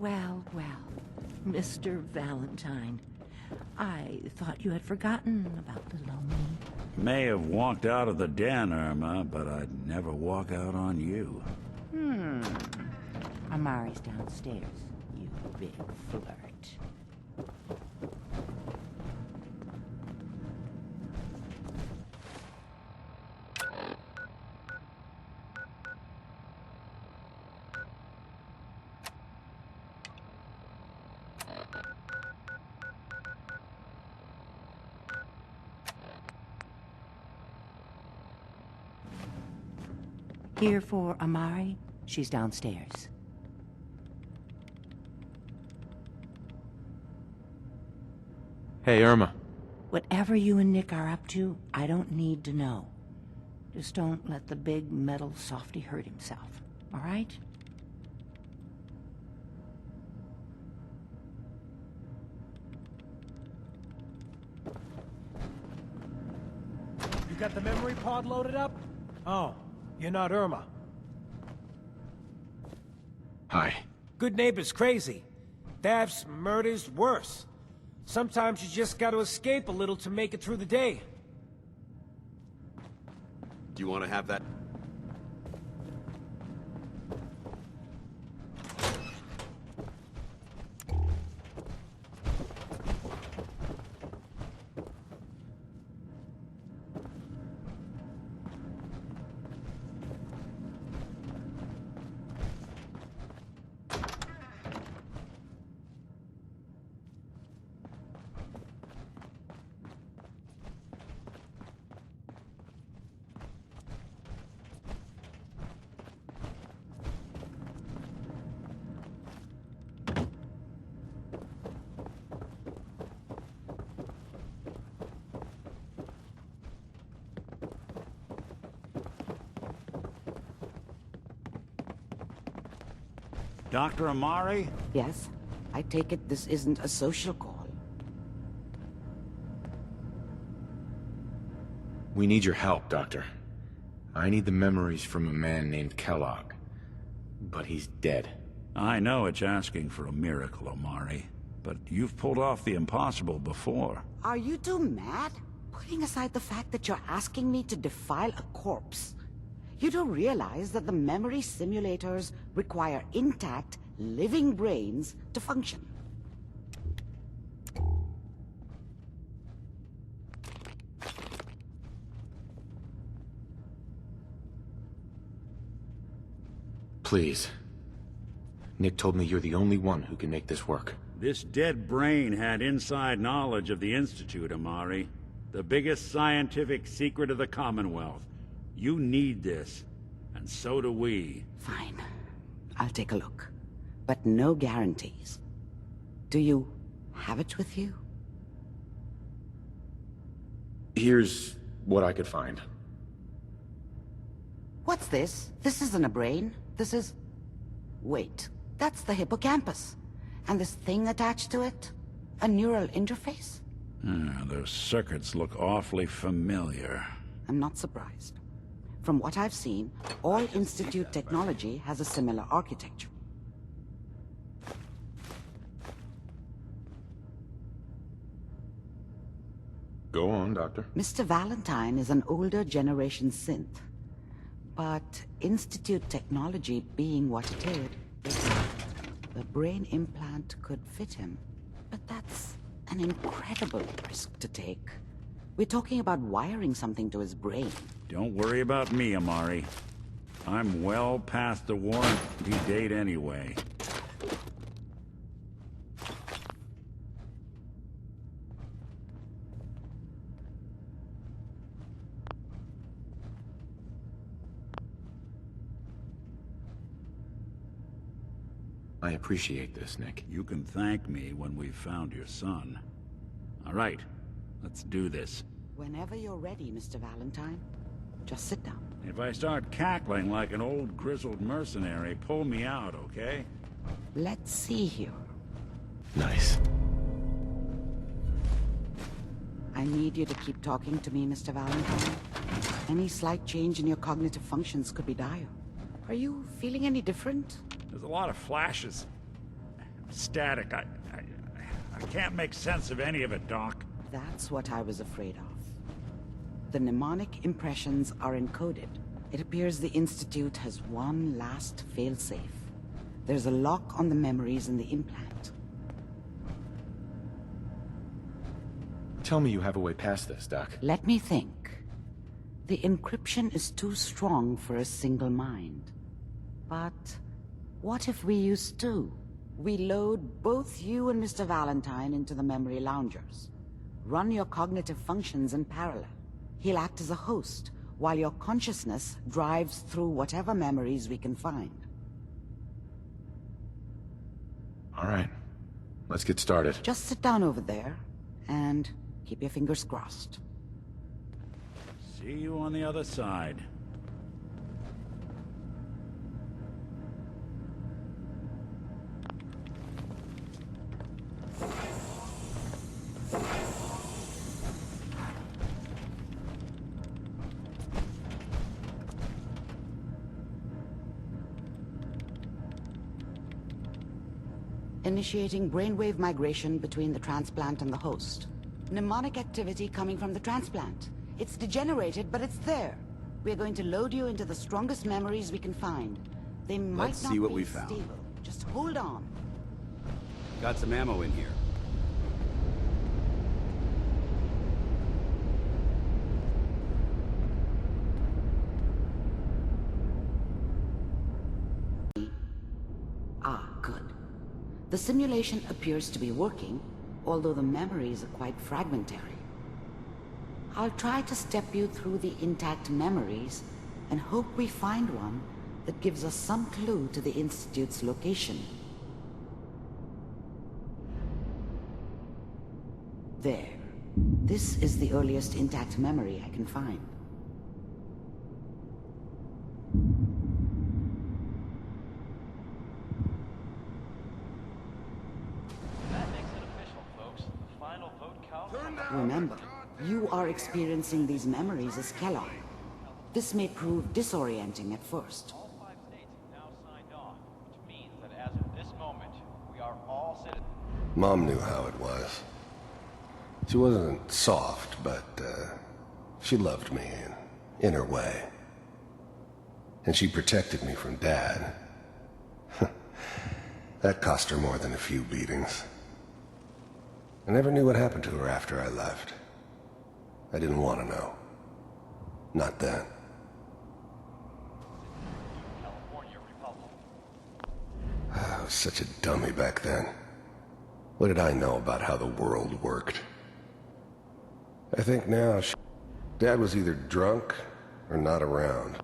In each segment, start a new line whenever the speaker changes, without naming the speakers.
Well, Mr. Valentine. I thought you had forgotten about little old me.
May have walked out of the den, Irma, but I'd never walk out on you.
Amari's downstairs, you big flirt. Here for Amari? She's downstairs.
Hey, Irma.
Whatever you and Nick are up to, I don't need to know. Just don't let the big metal softy hurt himself, all right?
You got the memory pod loaded up? Oh, you're not Irma.
Hi.
Good neighbor's crazy. Thefts, murders, worse. Sometimes you just gotta escape a little to make it through the day.
Do you want to have that?
Dr. Amari?
Yes? I take it this isn't a social call.
We need your help, Doctor. I need the memories from a man named Kellogg. But he's dead.
I know it's asking for a miracle, Amari, but you've pulled off the impossible before.
Are you two mad? Putting aside the fact that you're asking me to defile a corpse, you don't realize that the memory simulators require intact, living brains to function.
Please. Nick told me you're the only one who can make this work.
This dead brain had inside knowledge of the Institute, Amari. The biggest scientific secret of the Commonwealth. You need this, and so do we.
Fine. I'll take a look. But no guarantees. Do you have it with you?
Here's what I could find.
What's this? This isn't a brain. This is... Wait. That's the hippocampus. And this thing attached to it? A neural interface?
Those circuits look awfully familiar.
I'm not surprised. From what I've seen, all Institute technology has a similar architecture.
Go on, Doctor.
Mr. Valentine is an older generation synth. But Institute technology being what it is, the brain implant could fit him. But that's an incredible risk to take. We're talking about wiring something to his brain.
Don't worry about me, Amari. I'm well past the warranty date anyway.
I appreciate this, Nick.
You can thank me when we've found your son. All right, let's do this.
Whenever you're ready, Mr. Valentine. Just sit down.
If I start cackling like an old grizzled mercenary, pull me out, okay?
Let's see here.
Nice.
I need you to keep talking to me, Mr. Valentine. Any slight change in your cognitive functions could be dire. Are you feeling any different?
There's a lot of flashes. static. I can't make sense of any of it, Doc.
That's what I was afraid of. The mnemonic impressions are encoded. It appears the Institute has one last failsafe. There's a lock on the memories in the implant.
Tell me you have a way past this, Doc.
Let me think. The encryption is too strong for a single mind. But what if we use two? We load both you and Mr. Valentine into the memory loungers. Run your cognitive functions in parallel. He'll act as a host, while your consciousness drives through whatever memories we can find.
All right. Let's get started.
Just sit down over there, and keep your fingers crossed.
See you on the other side.
Initiating brainwave migration between the transplant and the host. Mnemonic activity coming from the transplant. It's degenerated, but it's there. We're going to load you into the strongest memories we can find. They might
Let's
not
see what
be
we found.
stable. Just hold on.
Got some ammo in here.
Ah, good. The simulation appears to be working, although the memories are quite fragmentary. I'll try to step you through the intact memories and hope we find one that gives us some clue to the Institute's location. There. This is the earliest intact memory I can find.
That makes it official, folks. The final vote count.
Remember, you are experiencing these memories as Kellogg. This may prove disorienting at first.
All 5 states have now signed on, which means that as of this moment, we are all citizens.
Mom knew how it was. She wasn't soft, but she loved me in her way. And she protected me from Dad. That cost her more than a few beatings. I never knew what happened to her after I left. I didn't want to know. Not then.
California Republic.
I was such a dummy back then. What did I know about how the world worked? I think now Dad was either drunk or not around.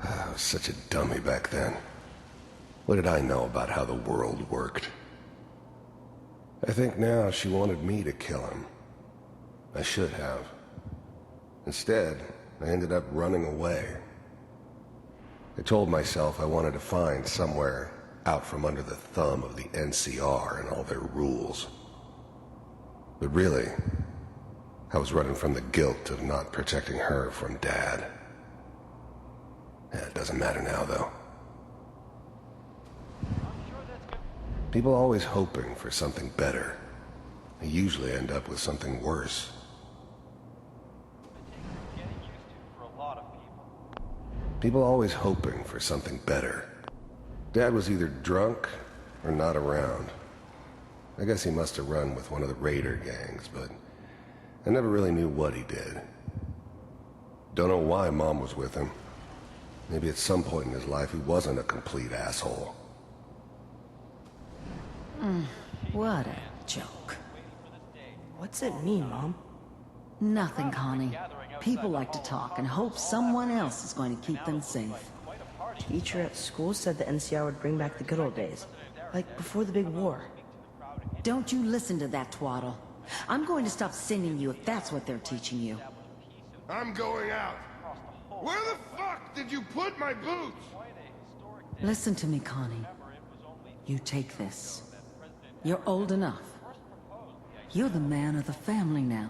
I was such a dummy back then. What did I know about how the world worked? I think now she wanted me to kill him. I should have. Instead, I ended up running away. I told myself I wanted to find somewhere out from under the thumb of the NCR and all their rules. But really, I was running from the guilt of not protecting her from Dad. It doesn't matter now, though. People are always hoping for something better. They usually end up with something worse.
Getting used to for a lot of people.
People are always hoping for something better. Dad was either drunk or not around. I guess he must have run with one of the raider gangs, but I never really knew what he did. Don't know why Mom was with him. Maybe at some point in his life he wasn't a complete asshole.
What a joke.
What's it mean, Mom?
Nothing, Connie. People like to talk and hope someone else is going to keep them safe.
Teacher at school said the NCR would bring back the good old days. Like before the big war.
Don't you listen to that twaddle. I'm going to stop sending you if that's what they're teaching you.
I'm going out. Where the fuck did you put my boots?
Listen to me, Connie. You take this. You're old enough. You're the man of the family now.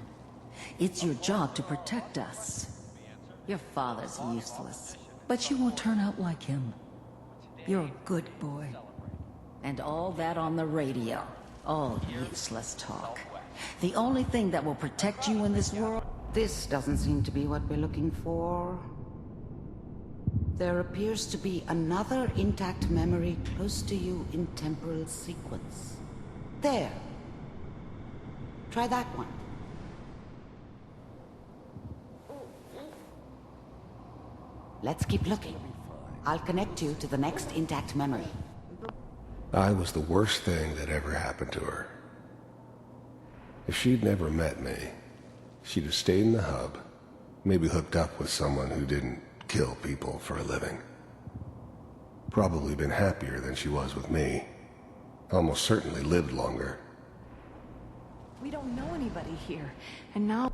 It's your job to protect us. Your father's useless, but you won't turn out like him. You're a good boy. And all that on the radio. All useless talk. The only thing that will protect you in this world...
This doesn't seem to be what we're looking for. There appears to be another intact memory close to you in temporal sequence. There. Try that one. Let's keep looking. I'll connect you to the next intact memory.
I was the worst thing that ever happened to her. If she'd never met me, she'd have stayed in the hub, maybe hooked up with someone who didn't kill people for a living. Probably been happier than she was with me. Almost certainly lived longer.
We don't know anybody here, and now...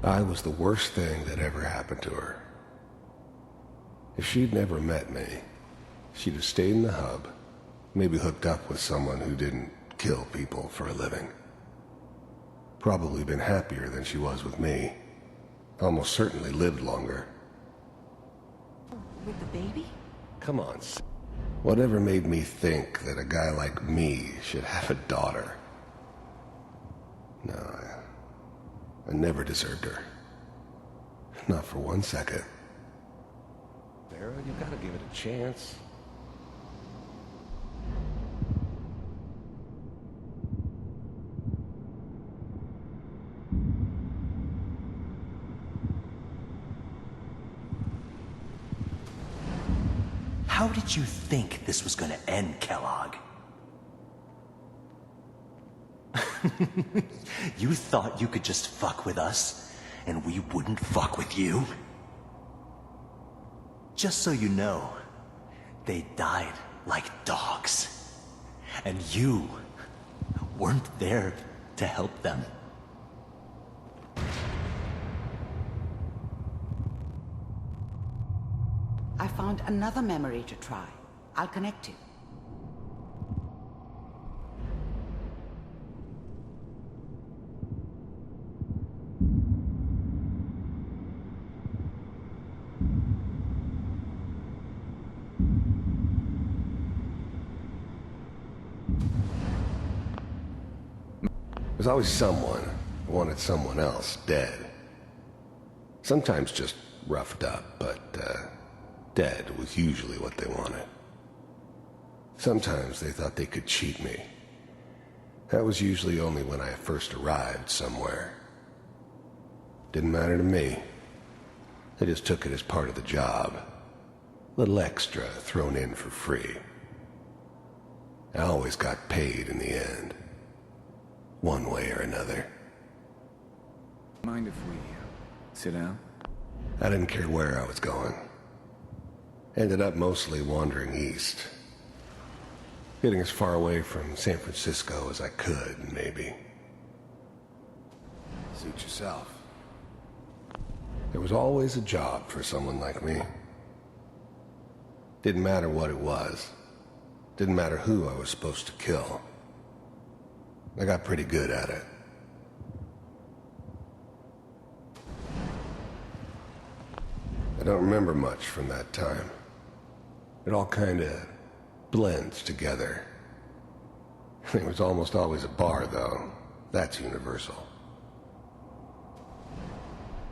I was the worst thing that ever happened to her. If she'd never met me, she'd have stayed in the hub, maybe hooked up with someone who didn't kill people for a living. Probably been happier than she was with me. Almost certainly lived longer.
With the baby?
Come on, whatever made me think that a guy like me should have a daughter? No, I never deserved her. Not for 1 second. Vera, you gotta give it a chance.
How did you think this was gonna end, Kellogg? You thought you could just fuck with us, and we wouldn't fuck with you? Just so you know, they died like dogs. And you weren't there to help them.
I found another memory to try. I'll connect you.
There's always someone who wanted someone else dead. Sometimes just roughed up, but dead was usually what they wanted. Sometimes they thought they could cheat me. That was usually only when I first arrived somewhere. Didn't matter to me. I just took it as part of the job. Little extra thrown in for free. I always got paid in the end. One way or another.
Mind if we sit down?
I didn't care where I was going. Ended up mostly wandering east. Getting as far away from San Francisco as I could, maybe.
Suit yourself.
There was always a job for someone like me. Didn't matter what it was. Didn't matter who I was supposed to kill. I got pretty good at it. I don't remember much from that time. It all kinda blends together. There was almost always a bar, though. That's universal.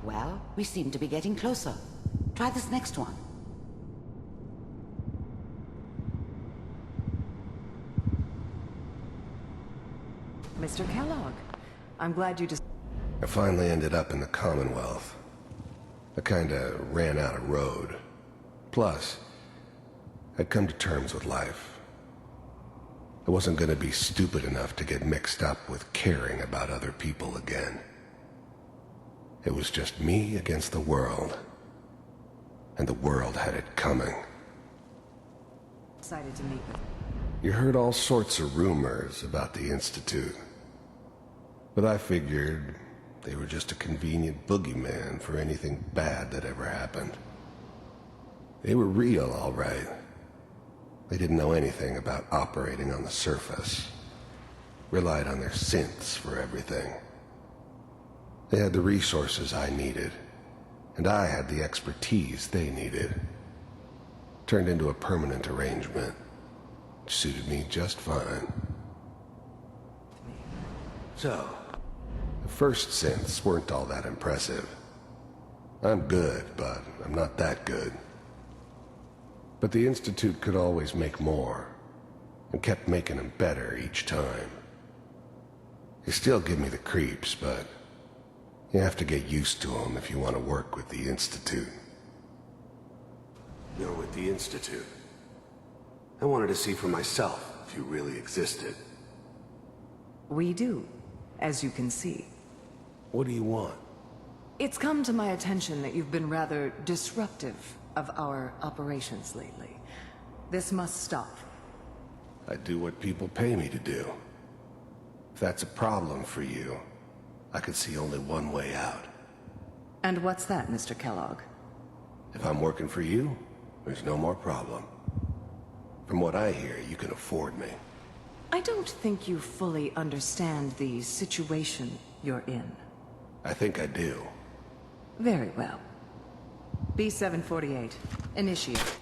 Well, we seem to be getting closer. Try this next one.
Mr. Kellogg, I'm glad you just...
I finally ended up in the Commonwealth. I kinda ran out of road. Plus, I'd come to terms with life. I wasn't gonna be stupid enough to get mixed up with caring about other people again. It was just me against the world. And the world had it coming.
Excited to meet with...
You heard all sorts of rumors about the Institute. But I figured they were just a convenient boogeyman for anything bad that ever happened. They were real, all right. They didn't know anything about operating on the surface. Relied on their synths for everything. They had the resources I needed, and I had the expertise they needed. Turned into a permanent arrangement. Suited me just fine. So, the first synths weren't all that impressive. I'm good, but I'm not that good. But the Institute could always make more, and kept making them better each time. They still give me the creeps, but you have to get used to them if you want to work with the Institute.
You're with the Institute. I wanted to see for myself if you really existed.
We do, as you can see.
What do you want?
It's come to my attention that you've been rather disruptive of our operations lately. This must stop.
I do what people pay me to do. If that's a problem for you, I could see only one way out.
And what's that, Mr. Kellogg?
If I'm working for you, there's no more problem. From what I hear, you can afford me.
I don't think you fully understand the situation you're in.
I think I do.
Very well. B-748, initiate.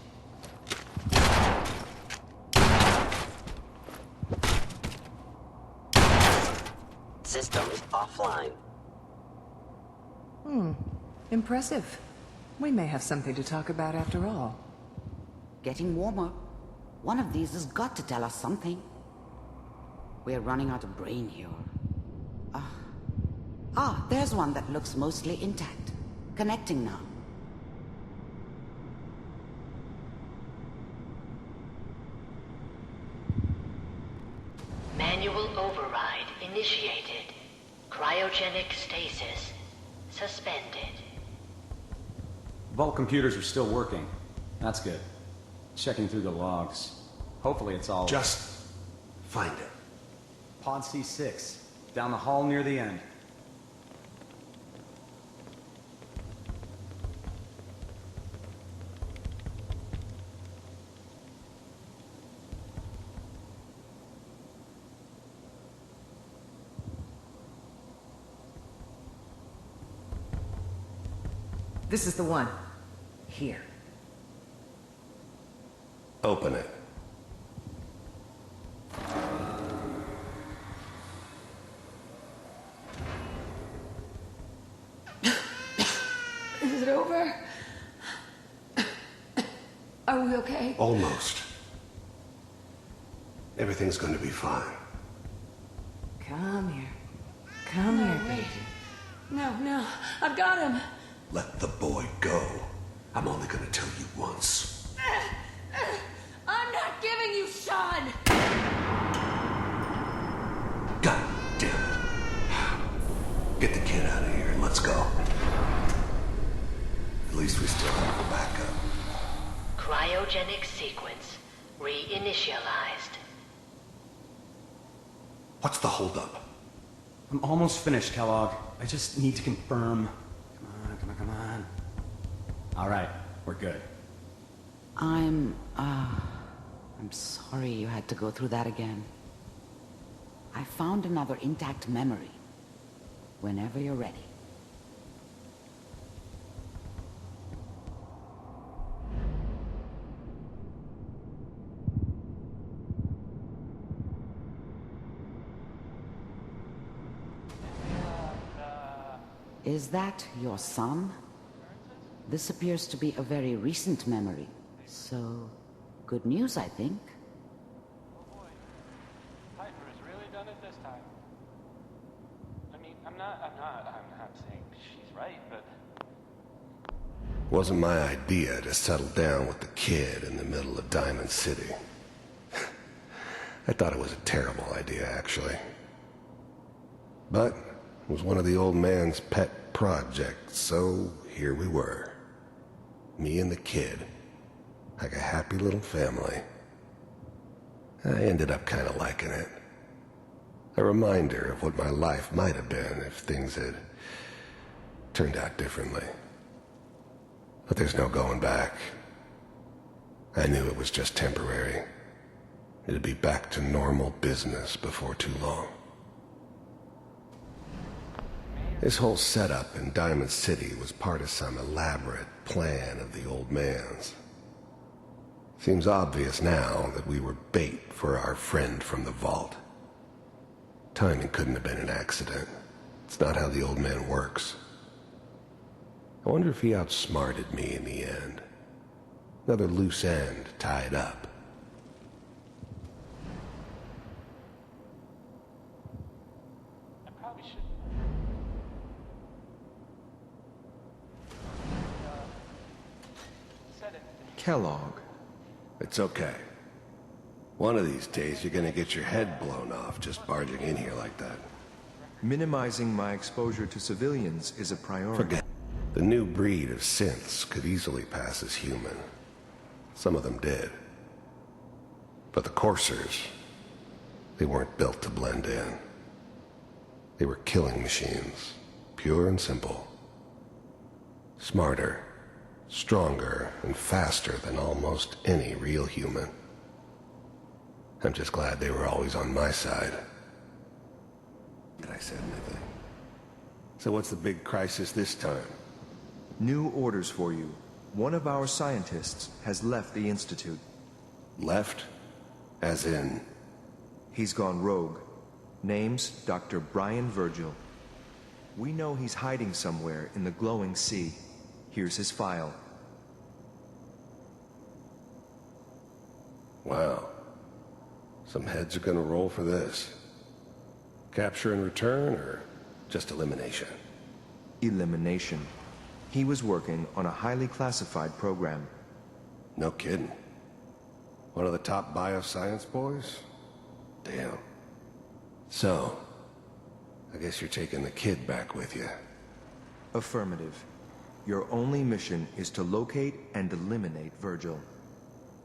Systems offline.
Impressive. We may have something to talk about after all.
Getting warmer. One of these has got to tell us something. We're running out of brain here. There's one that looks mostly intact. Connecting now.
Manual override initiated. Cryogenic stasis suspended.
Vault computers are still working. That's good. Checking through the logs. Hopefully it's all...
Just find it.
Pod C6. Down the hall near the end.
This is the one. Here.
Open it.
Is it over? Are we okay?
Almost. Everything's going to be fine.
Come here. Come here, baby. No, I've got him.
Let the boy go. I'm only going to tell you once.
I'm not giving you Sean!
God damn it. Get the kid out of here and let's go. At least we still have a backup.
Cryogenic sequence reinitialized.
What's the holdup?
I'm almost finished, Kellogg. I just need to confirm. Come on. All right, we're good.
I'm sorry you had to go through that again. I found another intact memory. Whenever you're ready. Is that your son? This appears to be a very recent memory. So, good news, I think.
Oh boy. Piper's really done it this time. I mean, I'm not saying she's right, but...
Wasn't my idea to settle down with the kid in the middle of Diamond City. I thought it was a terrible idea, actually. But it was one of the old man's pet projects, so here we were. Me and the kid. Like a happy little family. I ended up kind of liking it. A reminder of what my life might have been if things had turned out differently. But there's no going back. I knew it was just temporary. It'd be back to normal business before too long. This whole setup in Diamond City was part of some elaborate plan of the old man's. Seems obvious now that we were bait for our friend from the vault. Timing couldn't have been an accident. It's not how the old man works. I wonder if he outsmarted me in the end. Another loose end tied up.
I probably should. Said it.
Kellogg. It's okay. One of these days you're gonna get your head blown off just barging in here like that.
Minimizing my exposure to civilians is a priority.
Forget. The new breed of synths could easily pass as human. Some of them did. But the coursers, they weren't built to blend in. They were killing machines, pure and simple. Smarter, stronger, and faster than almost any real human. I'm just glad they were always on my side. Did I say anything? So what's the big crisis this time?
New orders for you. One of our scientists has left the Institute.
Left? As in?
He's gone rogue. Name's Dr. Brian Virgil. We know he's hiding somewhere in the glowing sea. Here's his file.
Wow. Some heads are gonna roll for this. Capture and return, or just elimination?
Elimination. He was working on a highly classified program.
No kidding. One of the top bioscience boys? Damn. So, I guess you're taking the kid back with you.
Affirmative. Your only mission is to locate and eliminate Virgil.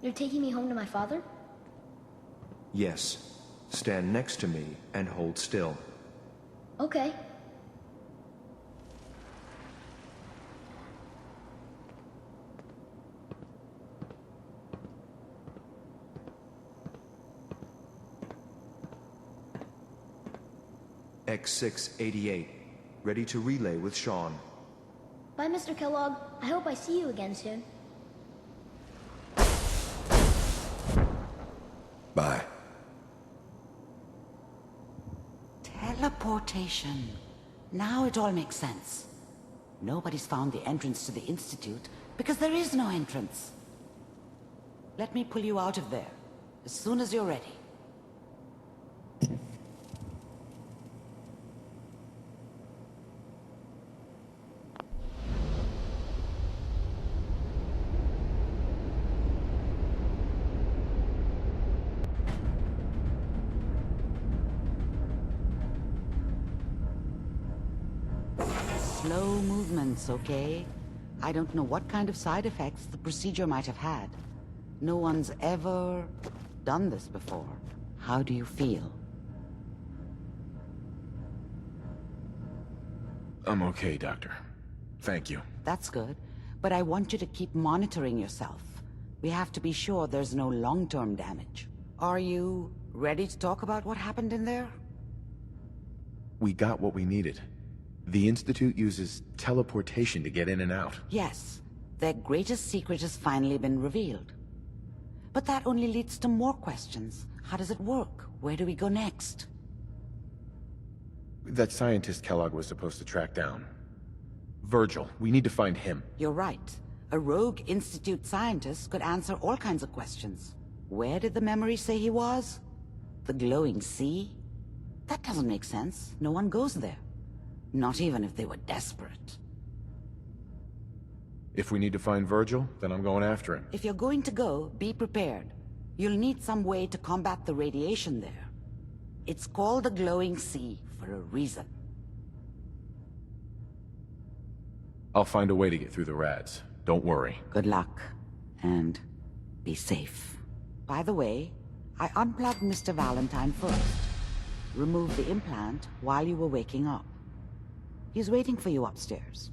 You're taking me home to my father?
Yes. Stand next to me and hold still.
Okay.
X688. Ready to relay with Sean.
Bye, Mr. Kellogg. I hope I see you again soon.
Bye.
Teleportation. Now it all makes sense. Nobody's found the entrance to the Institute because there is no entrance. Let me pull you out of there as soon as you're ready. Slow movements, okay? I don't know what kind of side effects the procedure might have had. No one's ever done this before. How do you feel?
I'm okay, Doctor. Thank you.
That's good, but I want you to keep monitoring yourself. We have to be sure there's no long-term damage. Are you ready to talk about what happened in there?
We got what we needed. The Institute uses teleportation to get in and out.
Yes, their greatest secret has finally been revealed. But that only leads to more questions. How does it work? Where do we go next?
That scientist Kellogg was supposed to track down. Virgil, we need to find him.
You're right. A rogue Institute scientist could answer all kinds of questions. Where did the memory say he was? The glowing sea? That doesn't make sense. No one goes there. Not even if they were desperate.
If we need to find Virgil, then I'm going after him.
If you're going to go, be prepared. You'll need some way to combat the radiation there. It's called the glowing sea for a reason.
I'll find a way to get through the rads. Don't worry.
Good luck. And be safe. By the way, I unplugged Mr. Valentine first. Removed the implant while you were waking up. He's waiting for you upstairs.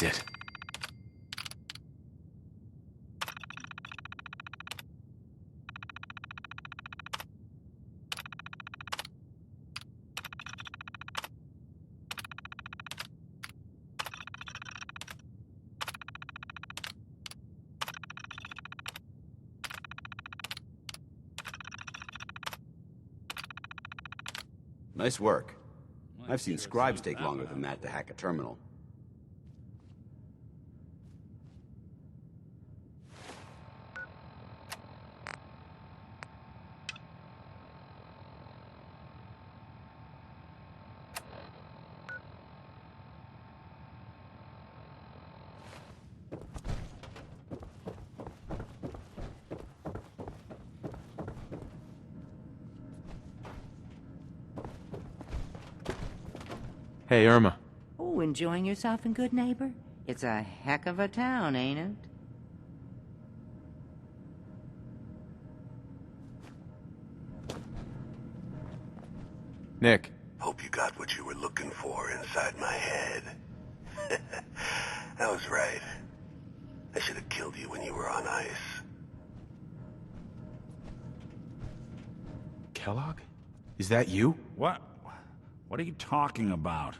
That's it.
Nice work. I've seen scribes take longer than that to hack a terminal.
Hey, Irma.
Oh, enjoying yourself in Good Neighbor? It's a heck of a town, ain't it?
Nick.
Hope you got what you were looking for inside my head. I was right. I should have killed you when you were on ice.
Kellogg? Is that you?
What? What are you talking about?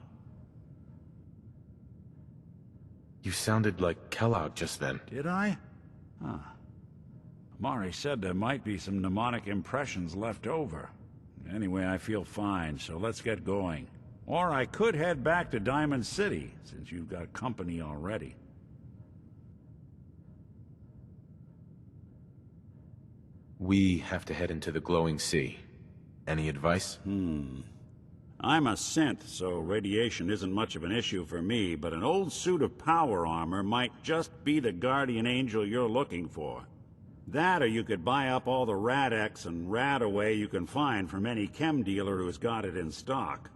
You sounded like Kellogg just then.
Did I? Huh. Amari said there might be some mnemonic impressions left over. Anyway, I feel fine, so let's get going. Or I could head back to Diamond City, since you've got company already.
We have to head into the glowing sea. Any advice?
I'm a synth, so radiation isn't much of an issue for me, but an old suit of power armor might just be the guardian angel you're looking for. That, or you could buy up all the Rad-X and Rad-Away you can find from any chem dealer who's got it in stock.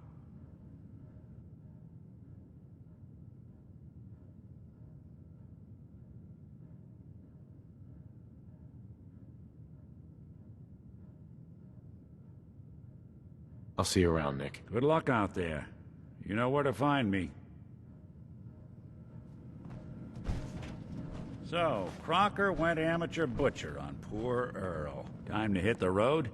I'll see you around, Nick.
Good luck out there. You know where to find me. So, Crocker went amateur butcher on poor Earl. Time to hit the road?